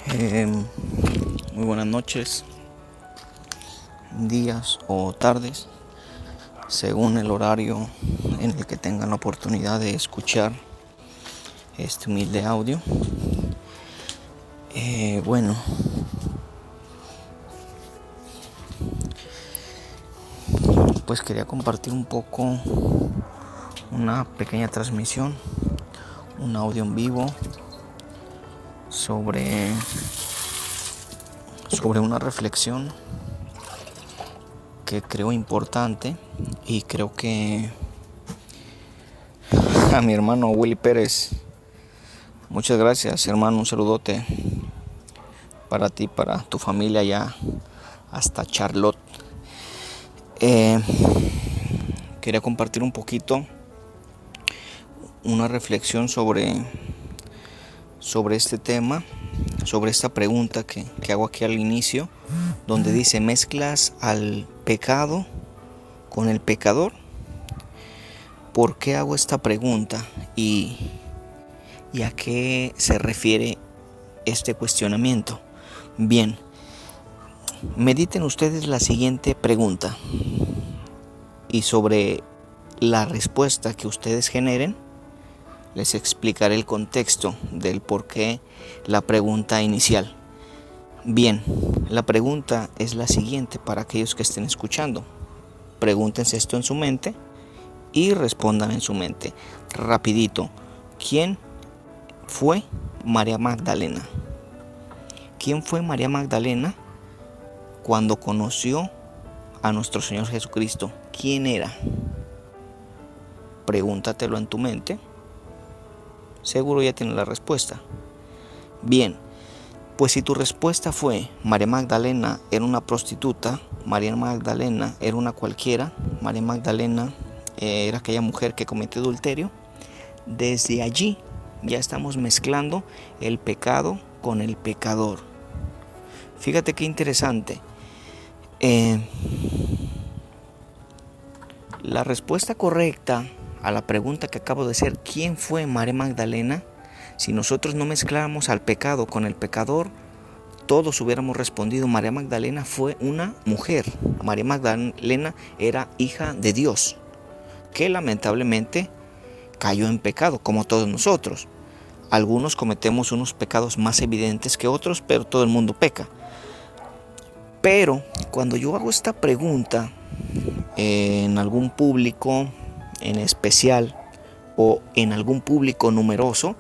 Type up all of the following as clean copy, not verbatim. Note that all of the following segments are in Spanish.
Eh, Muy buenas noches, días o tardes, según el horario en el que tengan la oportunidad de escuchar este humilde audio. Bueno, pues quería compartir un poco una pequeña transmisión, un audio en vivo sobre una reflexión que creo importante y creo que a mi hermano Willy Pérez. Muchas gracias, hermano, un saludote para ti, para tu familia allá hasta Charlotte. Quería compartir un poquito una reflexión sobre este tema, sobre esta pregunta que hago aquí al inicio, donde dice: ¿mezclas al pecado con el pecador? ¿Por qué hago esta pregunta y a qué se refiere este cuestionamiento? Bien, mediten ustedes la siguiente pregunta y sobre la respuesta que ustedes generen les explicaré el contexto del por qué la pregunta inicial. Bien, la pregunta es la siguiente para aquellos que estén escuchando. Pregúntense esto en su mente y respondan en su mente rapidito. ¿Quién fue María Magdalena? ¿Quién fue María Magdalena cuando conoció a nuestro Señor Jesucristo? ¿Quién era? Pregúntatelo en tu mente. Seguro ya tienes la respuesta. Bien, pues si tu respuesta fue María Magdalena era una prostituta, María Magdalena era una cualquiera, María Magdalena era aquella mujer que cometió adulterio, desde allí ya estamos mezclando el pecado con el pecador. Fíjate qué interesante. La respuesta correcta a la pregunta que acabo de hacer, ¿quién fue María Magdalena? Si nosotros no mezcláramos al pecado con el pecador, todos hubiéramos respondido: María Magdalena fue una mujer. María Magdalena era hija de Dios, que lamentablemente cayó en pecado, como todos nosotros. Algunos cometemos unos pecados más evidentes que otros, pero todo el mundo peca. Pero cuando yo hago esta pregunta en algún público en especial o en algún público numeroso,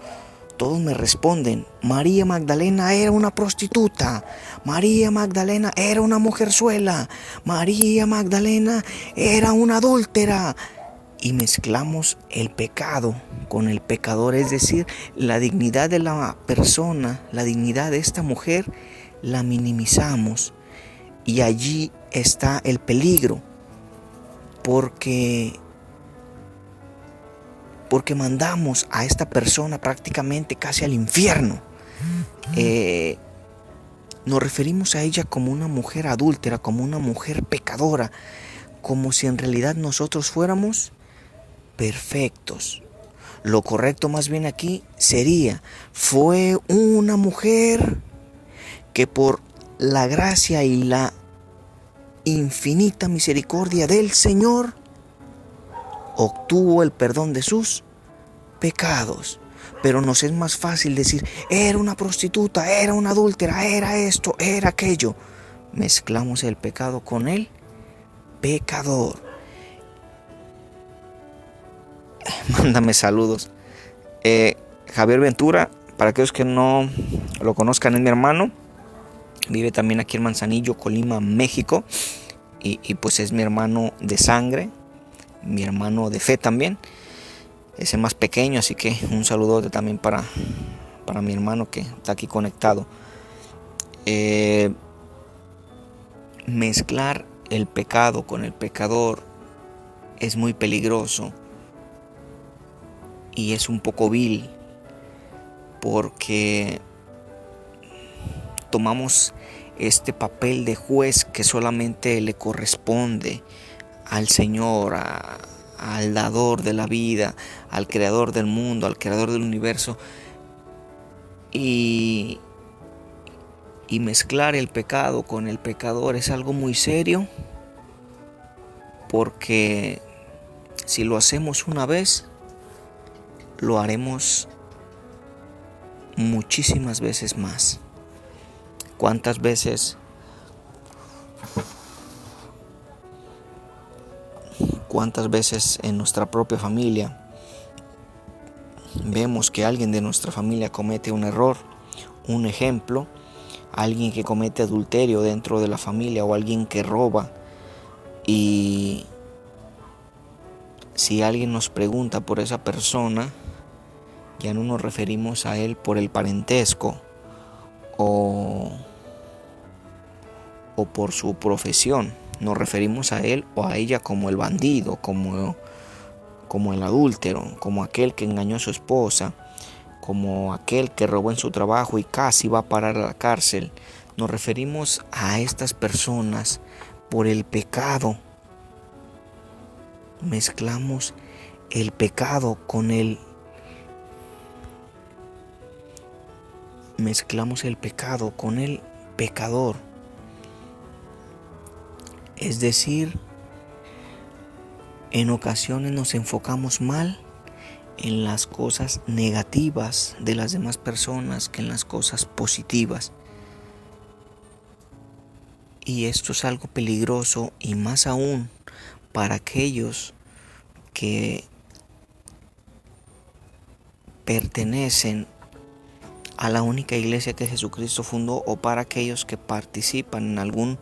todos me responden: María Magdalena era una prostituta, María Magdalena era una mujerzuela, María Magdalena era una adúltera. Y mezclamos el pecado con el pecador, es decir, la dignidad de la persona, la dignidad de esta mujer, la minimizamos. Y allí está el peligro, porque mandamos a esta persona prácticamente casi al infierno. Nos referimos a ella como una mujer adúltera, como una mujer pecadora, como si en realidad nosotros fuéramos perfectos. Lo correcto más bien aquí sería: fue una mujer que por la gracia y la infinita misericordia del Señor obtuvo el perdón de sus pecados. Pero nos es más fácil decir: era una prostituta, era una adúltera, era esto, era aquello. Mezclamos el pecado con el pecador. Mándame saludos. Javier Ventura, para aquellos que no lo conozcan, es mi hermano. Vive también aquí en Manzanillo, Colima, México. Y pues es mi hermano de sangre, mi hermano de fe también. Es el más pequeño, así que un saludote también para mi hermano que está aquí conectado. Mezclar el pecado con el pecador es muy peligroso y es un poco vil, porque tomamos este papel de juez que solamente le corresponde al Señor, al dador de la vida, al creador del mundo, al creador del universo. Y y mezclar el pecado con el pecador es algo muy serio, porque si lo hacemos una vez, lo haremos muchísimas veces más. ¿Cuántas veces en nuestra propia familia vemos que alguien de nuestra familia comete un error? Un ejemplo, alguien que comete adulterio dentro de la familia o alguien que roba, y si alguien nos pregunta por esa persona, ya no nos referimos a él por el parentesco o por su profesión. Nos referimos a él o a ella como el bandido, como el adúltero, como aquel que engañó a su esposa, como aquel que robó en su trabajo y casi va a parar a la cárcel. Nos referimos a estas personas por el pecado. Mezclamos el pecado con el pecador. Es decir, en ocasiones nos enfocamos mal en las cosas negativas de las demás personas que en las cosas positivas. Y esto es algo peligroso, y más aún para aquellos que pertenecen a la única iglesia que Jesucristo fundó, o para aquellos que participan en algún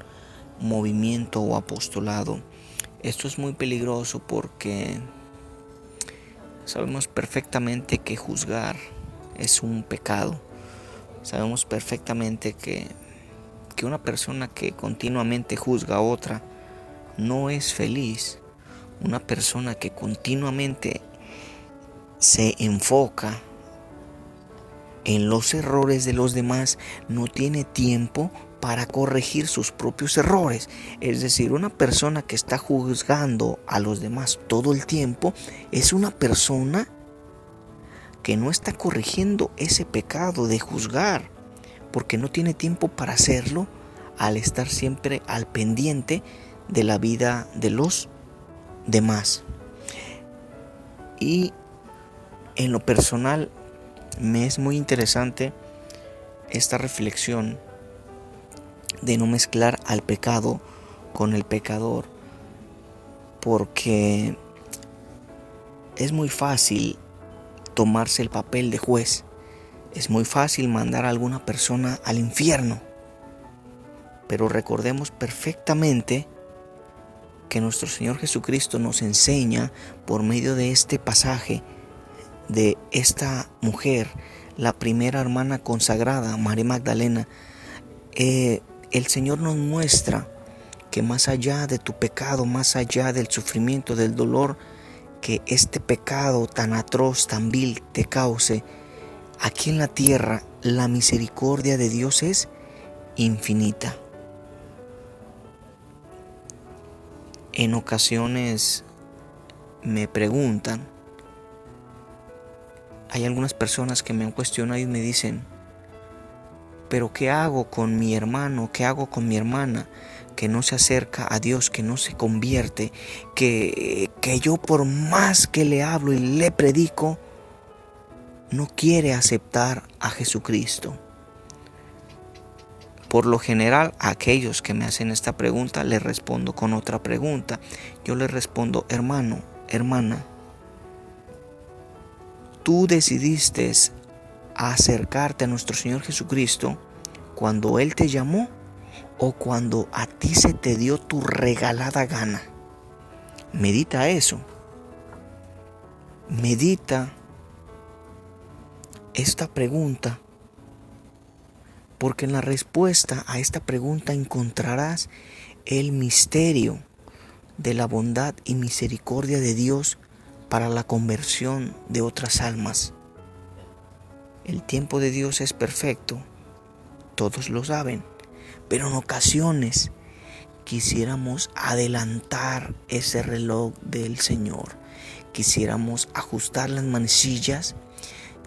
movimiento o apostolado. Esto es muy peligroso porque sabemos perfectamente que juzgar es un pecado. Sabemos perfectamente que una persona que continuamente juzga a otra no es feliz. Una persona que continuamente se enfoca en los errores de los demás no tiene tiempo para corregir sus propios errores. Es decir, una persona que está juzgando a los demás todo el tiempo es una persona que no está corrigiendo ese pecado de juzgar, porque no tiene tiempo para hacerlo al estar siempre al pendiente de la vida de los demás. Y en lo personal me es muy interesante esta reflexión de no mezclar al pecado con el pecador, porque es muy fácil tomarse el papel de juez. Es muy fácil mandar a alguna persona al infierno, pero recordemos perfectamente que nuestro Señor Jesucristo nos enseña por medio de este pasaje de esta mujer, la primera hermana consagrada, María Magdalena. El Señor nos muestra que más allá de tu pecado, más allá del sufrimiento, del dolor que este pecado tan atroz, tan vil te cause, aquí en la tierra la misericordia de Dios es infinita. En ocasiones me preguntan, hay algunas personas que me han cuestionado y me dicen, pero ¿qué hago con mi hermano? ¿Qué hago con mi hermana que no se acerca a Dios, que no se convierte, que yo por más que le hablo y le predico, no quiere aceptar a Jesucristo? Por lo general, a aquellos que me hacen esta pregunta, les respondo con otra pregunta. Yo les respondo, hermano, hermana, tú decidiste acercarte a nuestro Señor Jesucristo cuando Él te llamó o cuando a ti se te dio tu regalada gana. Medita eso. Medita esta pregunta, porque en la respuesta a esta pregunta encontrarás el misterio de la bondad y misericordia de Dios para la conversión de otras almas. El tiempo de Dios es perfecto, todos lo saben, pero en ocasiones quisiéramos adelantar ese reloj del Señor. Quisiéramos ajustar las manecillas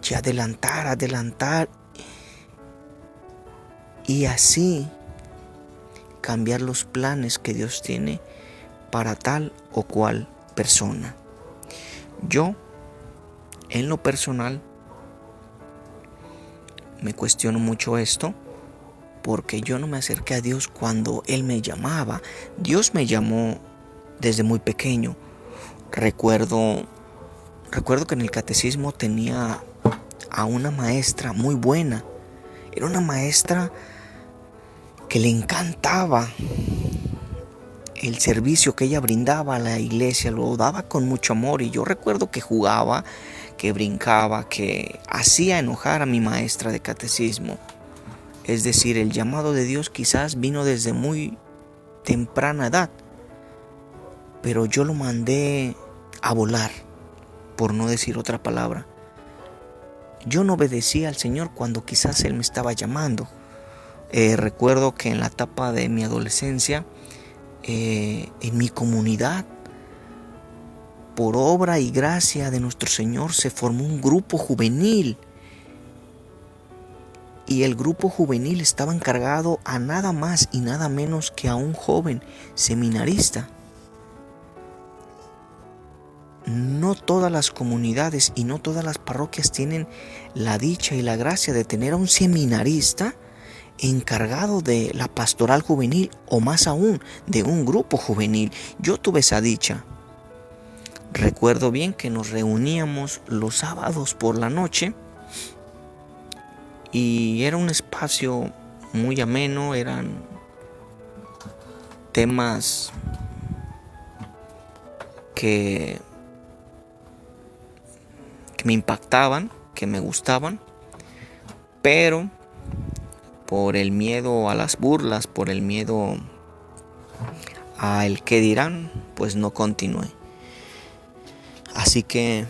y adelantar y así cambiar los planes que Dios tiene para tal o cual persona. Yo, en lo personal, me cuestiono mucho esto porque yo no me acerqué a Dios cuando Él me llamaba. Dios me llamó desde muy pequeño. Recuerdo que en el catecismo tenía a una maestra muy buena. Era una maestra que le encantaba el servicio que ella brindaba a la iglesia, lo daba con mucho amor, y yo recuerdo que jugaba, que brincaba, que hacía enojar a mi maestra de catecismo. Es decir, el llamado de Dios quizás vino desde muy temprana edad, pero yo lo mandé a volar, por no decir otra palabra. Yo no obedecía al Señor cuando quizás Él me estaba llamando. Recuerdo que en la etapa de mi adolescencia, en mi comunidad, por obra y gracia de nuestro Señor, se formó un grupo juvenil. Y el grupo juvenil estaba encargado a nada más y nada menos que a un joven seminarista. No todas las comunidades y no todas las parroquias tienen la dicha y la gracia de tener a un seminarista encargado de la pastoral juvenil, o más aún de un grupo juvenil. Yo tuve esa dicha. Recuerdo bien que nos reuníamos los sábados por la noche y era un espacio muy ameno, eran temas que me impactaban, que me gustaban, pero por el miedo a las burlas, por el miedo a el qué dirán, pues no continué. Así que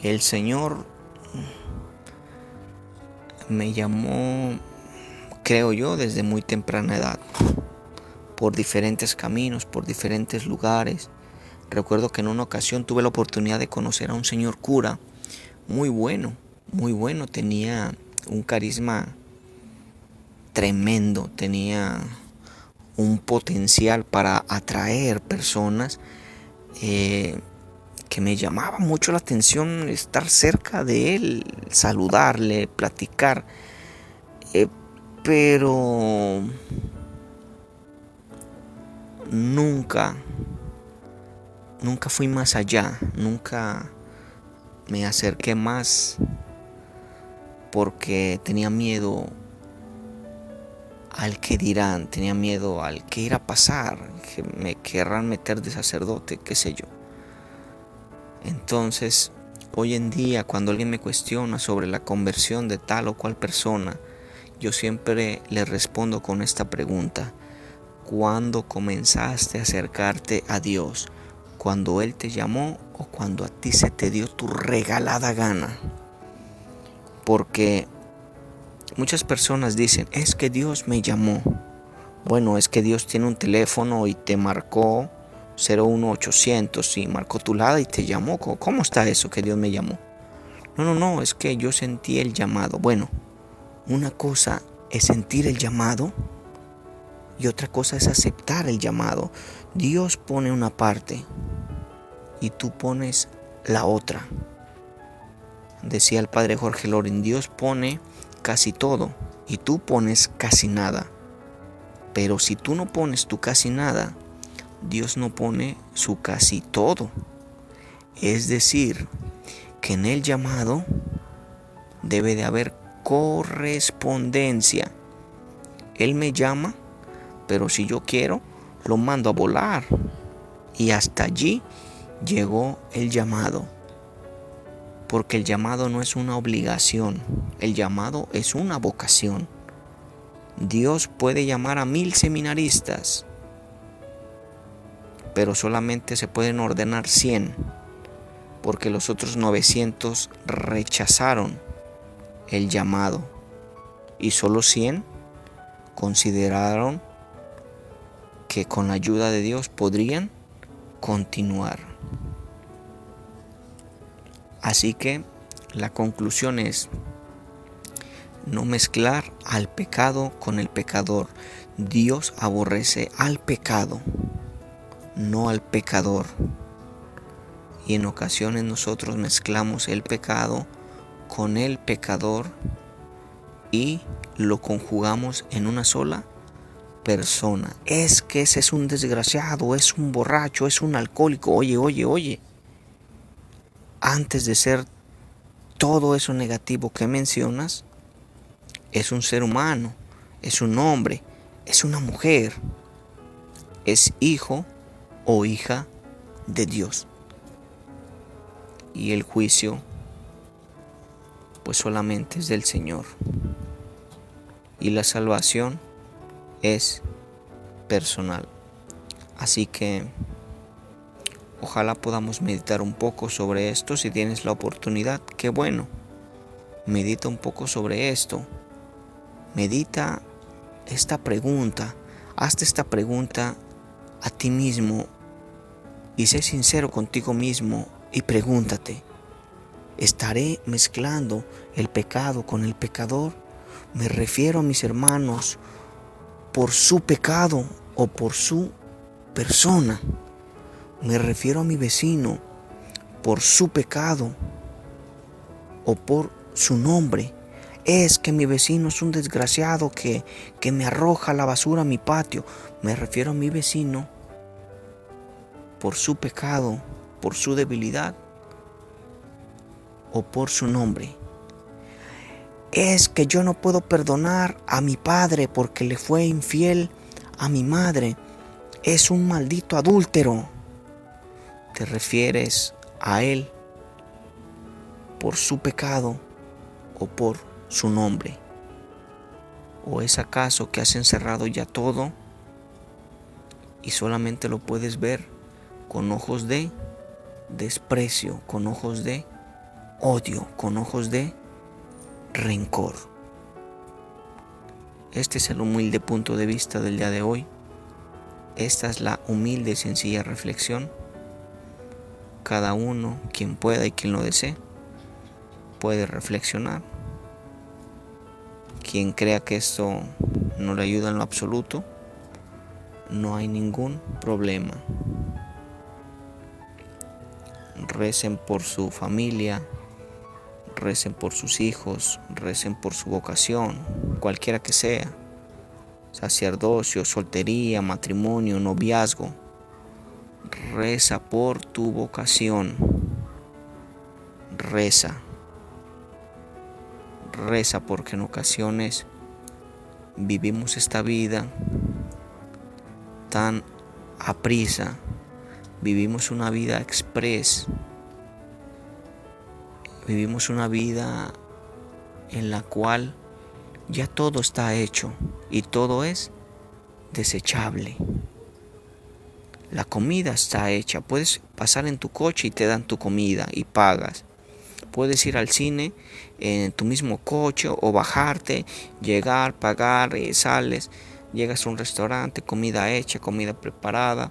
el Señor me llamó, creo yo, desde muy temprana edad, por diferentes caminos, por diferentes lugares. Recuerdo que en una ocasión tuve la oportunidad de conocer a un señor cura muy bueno, tenía un carisma tremendo, tenía un potencial para atraer personas, que me llamaba mucho la atención estar cerca de él, saludarle, platicar, pero nunca fui más allá, nunca me acerqué más porque tenía miedo al que dirán, tenía miedo al que irá a pasar, que me querrán meter de sacerdote, qué sé yo. Entonces, hoy en día, cuando alguien me cuestiona sobre la conversión de tal o cual persona, yo siempre le respondo con esta pregunta: ¿cuándo comenzaste a acercarte a Dios? ¿Cuando Él te llamó o cuando a ti se te dio tu regalada gana? Porque muchas personas dicen: es que Dios me llamó. Bueno, es que Dios tiene un teléfono y te marcó 01800 y marcó tu lado y te llamó. ¿Cómo está eso que Dios me llamó? No, es que yo sentí el llamado. Bueno, una cosa es sentir el llamado y otra cosa es aceptar el llamado. Dios pone una parte y tú pones la otra. Decía el padre Jorge Loring: Dios pone casi todo y tú pones casi nada. Pero si tú no pones tu casi nada, Dios no pone su casi todo. Es decir, que en el llamado debe de haber correspondencia. Él me llama, pero si yo quiero, lo mando a volar. Y hasta allí llegó el llamado. Porque el llamado no es una obligación, el llamado es una vocación. Dios puede llamar a 1000 seminaristas, pero solamente se pueden ordenar 100, porque los otros 900 rechazaron el llamado y solo 100 consideraron que con la ayuda de Dios podrían continuar. Así que la conclusión es: no mezclar al pecado con el pecador. Dios aborrece al pecado, no al pecador. Y en ocasiones nosotros mezclamos el pecado con el pecador y lo conjugamos en una sola persona. Es que ese es un desgraciado, es un borracho, es un alcohólico. Oye. Antes de ser todo eso negativo que mencionas, es un ser humano, es un hombre, es una mujer, es hijo o hija de Dios. Y el juicio, pues solamente es del Señor. Y la salvación es personal. Así que ojalá podamos meditar un poco sobre esto. Si tienes la oportunidad, qué bueno. Medita un poco sobre esto. Medita esta pregunta. Hazte esta pregunta a ti mismo y sé sincero contigo mismo y pregúntate: ¿estaré mezclando el pecado con el pecador? ¿Me refiero a mis hermanos por su pecado o por su persona? ¿Me refiero a mi vecino por su pecado o por su nombre? Es que mi vecino es un desgraciado que me arroja la basura a mi patio. ¿Me refiero a mi vecino por su pecado, por su debilidad o por su nombre? Es que yo no puedo perdonar a mi padre porque le fue infiel a mi madre. Es un maldito adúltero. ¿Te refieres a él por su pecado o por su nombre? ¿O es acaso que has encerrado ya todo y solamente lo puedes ver con ojos de desprecio, con ojos de odio, con ojos de rencor? Este es el humilde punto de vista del día de hoy. Esta es la humilde y sencilla reflexión. Cada uno, quien pueda y quien lo desee, puede reflexionar. Quien crea que esto no le ayuda en lo absoluto, no hay ningún problema. Recen por su familia, recen por sus hijos, recen por su vocación, cualquiera que sea: sacerdocio, soltería, matrimonio, noviazgo. Reza por tu vocación. Reza porque en ocasiones vivimos esta vida tan aprisa, vivimos una vida express, vivimos una vida en la cual ya todo está hecho y todo es desechable. La comida está hecha, puedes pasar en tu coche y te dan tu comida y pagas. Puedes ir al cine en tu mismo coche o bajarte, llegar, pagar, sales, llegas a un restaurante, comida hecha, comida preparada.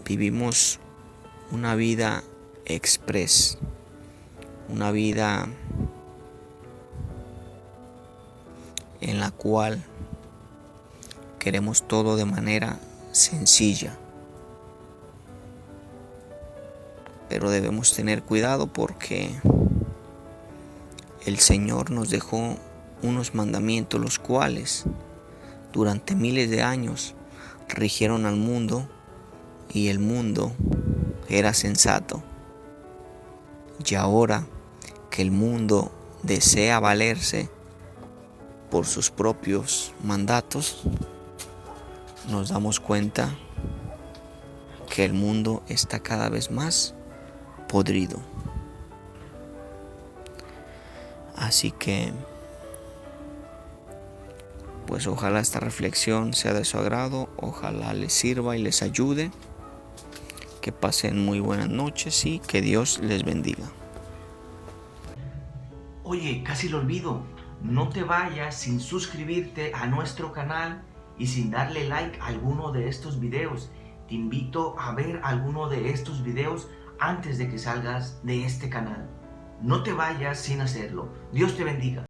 Vivimos una vida express, una vida en la cual queremos todo de manera sencilla. Pero debemos tener cuidado porque el Señor nos dejó unos mandamientos los cuales durante miles de años rigieron al mundo y el mundo era sensato. Y ahora que el mundo desea valerse por sus propios mandatos, nos damos cuenta que el mundo está cada vez más podrido. Así que pues ojalá esta reflexión sea de su agrado, ojalá les sirva y les ayude. Que pasen muy buenas noches y que Dios les bendiga. Oye, casi lo olvido, no te vayas sin suscribirte a nuestro canal y sin darle like a alguno de estos videos. Te invito a ver alguno de estos videos antes de que salgas de este canal. No te vayas sin hacerlo. Dios te bendiga.